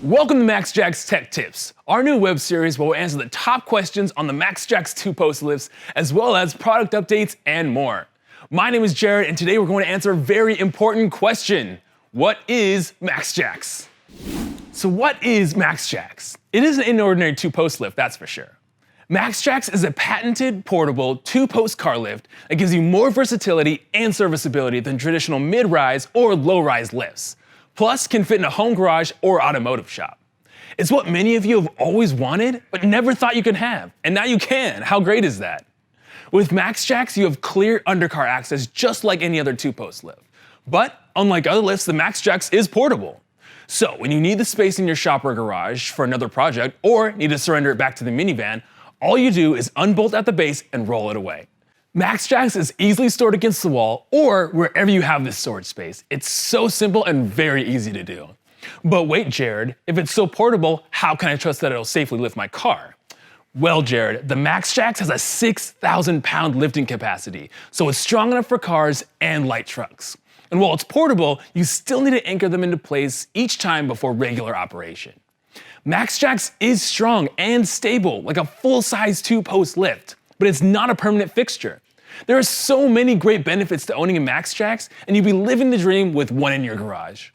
Welcome to MaxJax Tech Tips, our new web series where we'll answer the top questions on the MaxJax 2-post lifts, as well as product updates and more. My name is Jared, and today we're going to answer a very important question. What is MaxJax? So what is MaxJax? It isn't an ordinary 2-post lift, that's for sure. MaxJax is a patented, portable 2-post car lift that gives you more versatility and serviceability than traditional mid-rise or low-rise lifts. Plus, can fit in a home garage or automotive shop. It's what many of you have always wanted, but never thought you could have. And now you can. How great is that? With MaxJax, you have clear undercar access just like any other 2-post lift. But unlike other lifts, the MaxJax is portable. So when you need the space in your shop or garage for another project, or need to surrender it back to the minivan, all you do is unbolt at the base and roll it away. MaxJax is easily stored against the wall or wherever you have this storage space. It's so simple and very easy to do. But wait, Jared, if it's so portable, how can I trust that it'll safely lift my car? Well, Jared, the MaxJax has a 6,000-pound lifting capacity, so it's strong enough for cars and light trucks. And while it's portable, you still need to anchor them into place each time before regular operation. MaxJax is strong and stable, like a full-size 2-post lift, but it's not a permanent fixture. There are so many great benefits to owning a MaxJax, and you'll be living the dream with one in your garage.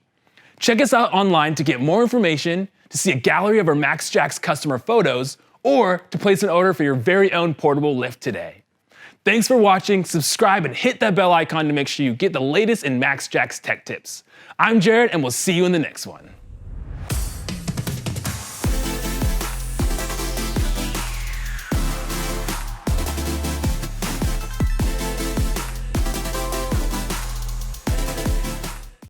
Check us out online to get more information, to see a gallery of our MaxJax customer photos, or to place an order for your very own portable lift today. Thanks for watching, subscribe, and hit that bell icon to make sure you get the latest in MaxJax tech tips. I'm Jared, and we'll see you in the next one.